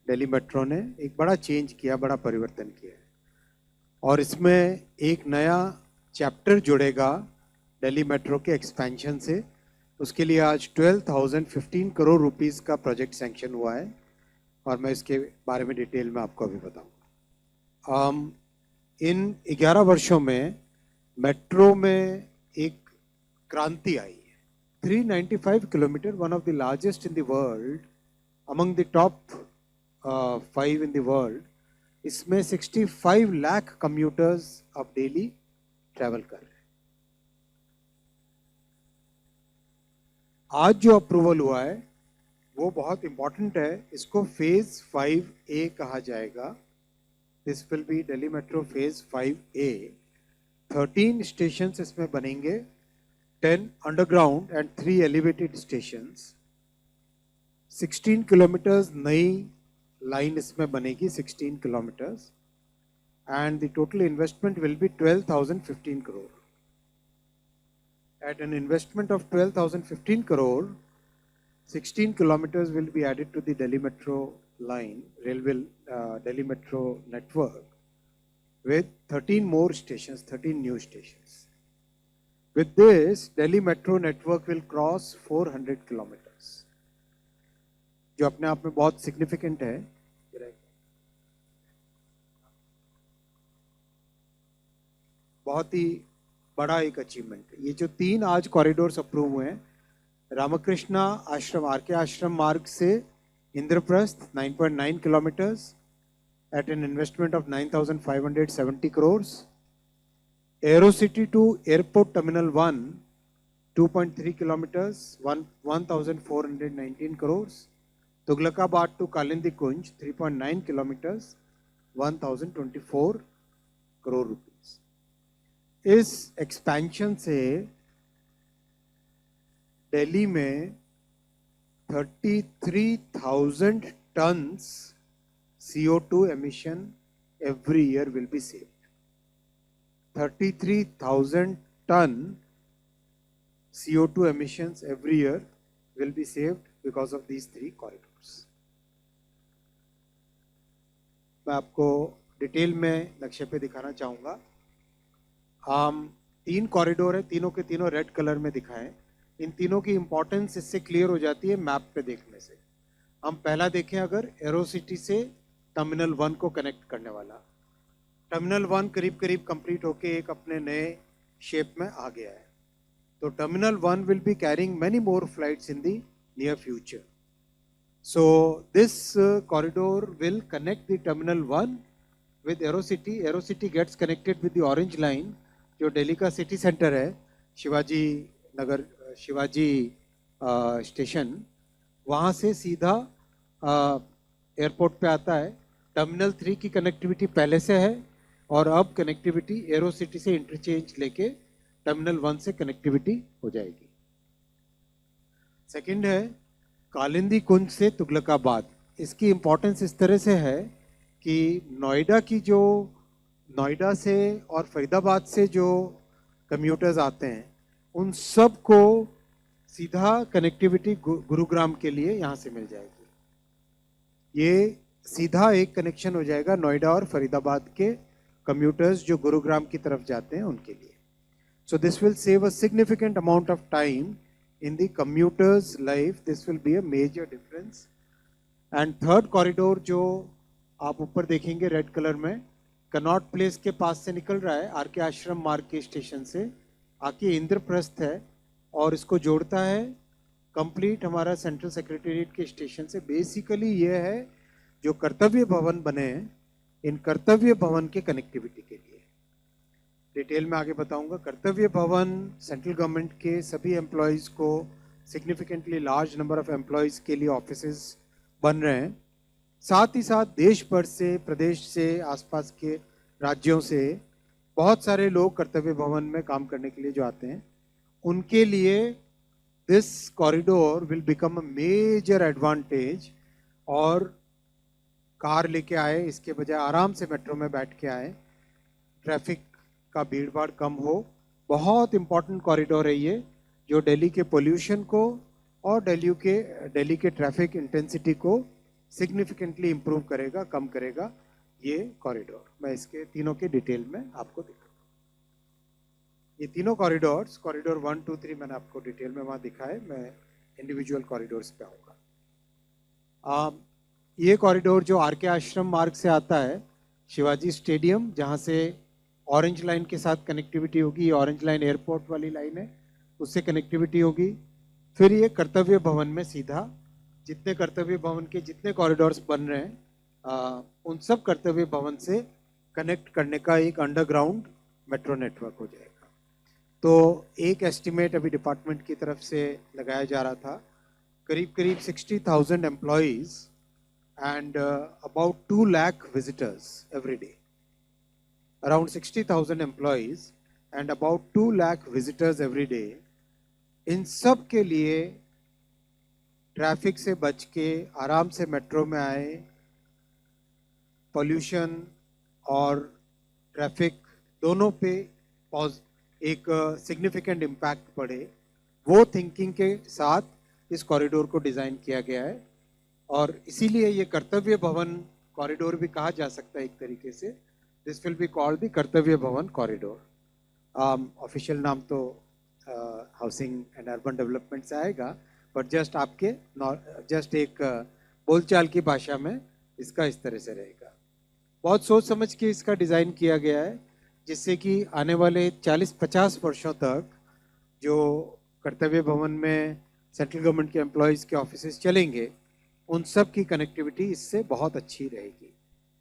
Delhi metro ने एक बड़ा चेंज किया, बड़ा परिवर्तन किया है। और इसमें एक नया चैप्टर जुड़ेगा दिल्ली मेट्रो के एक्सपेंशन से। उसके लिए आज 12,015 करोड़ रुपीस का प्रोजेक्ट सैंक्शन हुआ है और मैं इसके बारे में डिटेल में आपको अभी बताऊंगा। इन 11 वर्षों में मेट्रो में एक क्रांति आई है। 395 kilometre, one of the largest in the world, among the top 5 in the world. इसमें 65 लाख कम्यूटर्स अब डेली ट्रैवल कर रहे हैं। आज जो अप्रूवल हुआ है वो बहुत इंपॉर्टेंट है। इसको फेज 5A कहा जाएगा। This will B Delhi metro phase 5A। 13 station इसमें बनेंगे, 10 underground and 3 elevated stations. 16 kilometres नई लाइन इसमें बनेगी, 16 kilometres, and the total investment will be 12,015 crore. At an investment of 12,015 crore, 16 kilometers will be added to the Delhi Metro line, Delhi Metro network, with 13 more stations, 13 new stations. With this, Delhi Metro network will cross 400 kilometers, जो अपने आप में बहुत significant है। बहुत ही बड़ा एक achievement है। ये जो 3 आज कॉरिडोर्स अप्रूव हुए हैं, रामकृष्णा आश्रम, आरके आश्रम मार्ग से Indraprastha 9.9 kilometres at an investment of 9,570 crore. Aerocity to airport terminal 1 2.3 kilometres 1,419 crore. Tughlakabad to Kalindi Kunj 3.9 kilometres 1,024 crore rupees. इस एक्सपेंशन से दिल्ली में 33,000 tonnes CO2 emission every year will be saved. 33,000 ton CO2 emissions every year will be saved because of these 3 corridors. मैं आपको detail में नक्शे पे दिखाना चाहूँगा। 3 कॉरिडोर है, तीनों के तीनों रेड कलर में दिखाएं। इन तीनों की इंपॉर्टेंस इससे क्लियर हो जाती है मैप पे देखने से। हम पहला देखें, अगर एरोसिटी से टर्मिनल 1 को कनेक्ट करने वाला, टर्मिनल 1 करीब करीब कंप्लीट होके एक अपने नए शेप में आ गया है। तो terminal 1 will be carrying many more flights in the near future. So this corridor will connect the terminal 1 with Aerocity. Aerocity gets connected with the Orange Line, जो दिल्ली का सिटी सेंटर है, शिवाजी नगर, शिवाजी स्टेशन, वहाँ से सीधा एयरपोर्ट पे आता है। Terminal 3 की कनेक्टिविटी पहले से है और अब कनेक्टिविटी एरोसिटी से इंटरचेंज लेके टर्मिनल 1 से कनेक्टिविटी हो जाएगी। सेकंड है कालिंदी कुंज से तुगलकाबाद। इसकी इंपॉर्टेंस इस तरह से है कि नोएडा से और फरीदाबाद से जो कम्यूटर्स आते हैं, उन सब को सीधा कनेक्टिविटी गुरुग्राम के लिए यहाँ से मिल जाएगी। ये सीधा एक कनेक्शन हो जाएगा नोएडा और फरीदाबाद के कम्यूटर्स जो गुरुग्राम की तरफ जाते हैं उनके लिए। So this will save a significant amount of time in the commuters life. This will be a major difference. And third corridor जो आप ऊपर देखेंगे रेड कलर में, कनॉट प्लेस के पास से निकल रहा है, आरके आश्रम मार्ग के स्टेशन से आके इंद्रप्रस्थ है और इसको जोड़ता है कंप्लीट हमारा सेंट्रल सेक्रेटेरिएट के स्टेशन से। बेसिकली ये है जो कर्तव्य भवन बने हैं, इन कर्तव्य भवन के कनेक्टिविटी के लिए। डिटेल में आगे बताऊंगा। कर्तव्य भवन सेंट्रल गवर्नमेंट के सभी एम्प्लॉयज़ को, significantly large number of employees के लिए ऑफिसेज बन रहे हैं। साथ ही साथ देश भर से, प्रदेश से, आसपास के राज्यों से बहुत सारे लोग कर्तव्य भवन में काम करने के लिए जो आते हैं, उनके लिए this corridor will become a major advantage. और कार लेके आए इसके बजाय आराम से मेट्रो में बैठ के आए, ट्रैफिक का भीड़ भाड़ कम हो। बहुत इंपॉर्टेंट कॉरिडोर है ये, जो दिल्ली के पोल्यूशन को और दिल्ली के ट्रैफिक इंटेंसिटी को सिग्निफिकेंटली इम्प्रूव करेगा, कम करेगा ये कॉरिडोर। मैं इसके तीनों के डिटेल में आपको दिखाऊंगा। ये तीनों कॉरिडोर्स, कॉरिडोर 1, 2, 3 मैंने आपको डिटेल में वहाँ दिखाए, मैं इंडिविजुअल कॉरिडोर्स पे आऊँगा। ये कॉरिडोर जो आर के आश्रम मार्ग से आता है, शिवाजी स्टेडियम, जहाँ से ऑरेंज लाइन के साथ कनेक्टिविटी होगी, ऑरेंज लाइन एयरपोर्ट वाली लाइन है, उससे कनेक्टिविटी होगी। फिर ये कर्तव्य भवन में सीधा, जितने कर्तव्य भवन के जितने कॉरिडोर्स बन रहे हैं उन सब कर्तव्य भवन से कनेक्ट करने का एक अंडरग्राउंड मेट्रो नेटवर्क हो जाएगा। तो एक एस्टिमेट अभी डिपार्टमेंट की तरफ से लगाया जा रहा था, करीब करीब 60,000 employees and about 2 lakh visitors every day. Around 60,000 employees and about 2 lakh visitors every day. इन सब के लिए ट्रैफिक से बच के आराम से मेट्रो में आए, पोल्यूशन और ट्रैफिक दोनों पे एक सिग्निफिकेंट इम्पैक्ट पड़े, वो थिंकिंग के साथ इस कॉरिडोर को डिज़ाइन किया गया है। और इसीलिए ये कर्तव्य भवन कॉरिडोर भी कहा जा सकता है एक तरीके से। This will be called the कर्तव्य भवन कॉरिडोर। ऑफिशियल नाम तो हाउसिंग एंड अर्बन डेवलपमेंट से आएगा, पर जस्ट एक बोलचाल की भाषा में इसका इस तरह से रहेगा। बहुत सोच समझ के इसका डिज़ाइन किया गया है, जिससे कि आने वाले 40-50 वर्षों तक जो कर्तव्य भवन में सेंट्रल गवर्नमेंट के एम्प्लॉयज़ के ऑफिसेज चलेंगे, उन सब की कनेक्टिविटी इससे बहुत अच्छी रहेगी।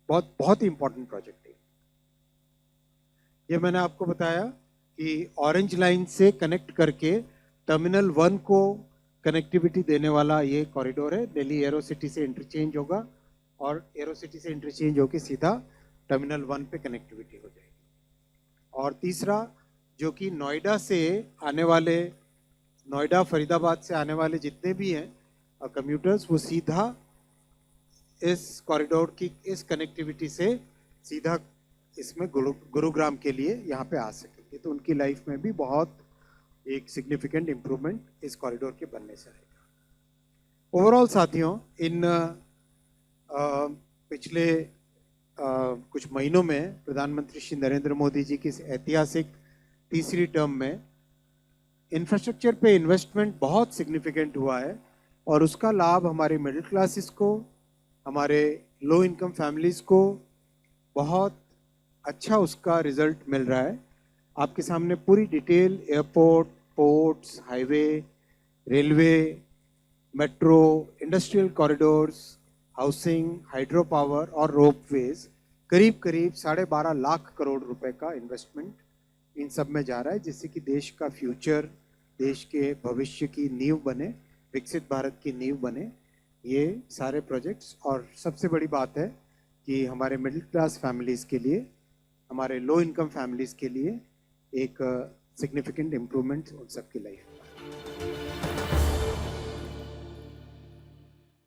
बहुत ही इंपॉर्टेंट प्रोजेक्ट है ये। मैंने आपको बताया कि ऑरेंज लाइन से कनेक्ट करके टर्मिनल 1 को कनेक्टिविटी देने वाला ये कॉरिडोर है। दिल्ली एरो सिटी से इंटरचेंज होगा और एरो सिटी से इंटरचेंज होकर सीधा टर्मिनल 1 पे कनेक्टिविटी हो जाएगी। और तीसरा, जो कि नोएडा से आने वाले, नोएडा फरीदाबाद से आने वाले जितने भी हैं कम्यूटर्स, वो सीधा इस कॉरिडोर की इस कनेक्टिविटी से सीधा इसमें गुरुग्राम के लिए यहाँ पे आ सकेंगे। तो उनकी लाइफ में भी बहुत एक सिग्निफिकेंट इम्प्रूवमेंट इस कॉरिडोर के बनने से आएगा। ओवरऑल साथियों, इन पिछले कुछ महीनों में प्रधानमंत्री श्री नरेंद्र मोदी जी की ऐतिहासिक तीसरी टर्म में इंफ्रास्ट्रक्चर पे इन्वेस्टमेंट बहुत सिग्निफिकेंट हुआ है और उसका लाभ हमारे मिडिल क्लासेस को, हमारे लो इनकम फैमिलीज़ को बहुत अच्छा उसका रिजल्ट मिल रहा है। आपके सामने पूरी detail airport, ports, highway, railway, metro, industrial corridors, housing, hydro power और रोपवेज, करीब करीब 12.5 लाख करोड़ रुपए का इन्वेस्टमेंट इन सब में जा रहा है, जिससे कि देश का फ्यूचर, देश के भविष्य की नींव बने, विकसित भारत की नींव बने ये सारे प्रोजेक्ट्स। और सबसे बड़ी बात है कि हमारे मिडिल क्लास फैमिलीज़ के लिए, हमारे लो इनकम फैमिलीज़ के लिए एक सिग्निफिकेंट इम्प्रूवमेंट उन सब की लाइफ में।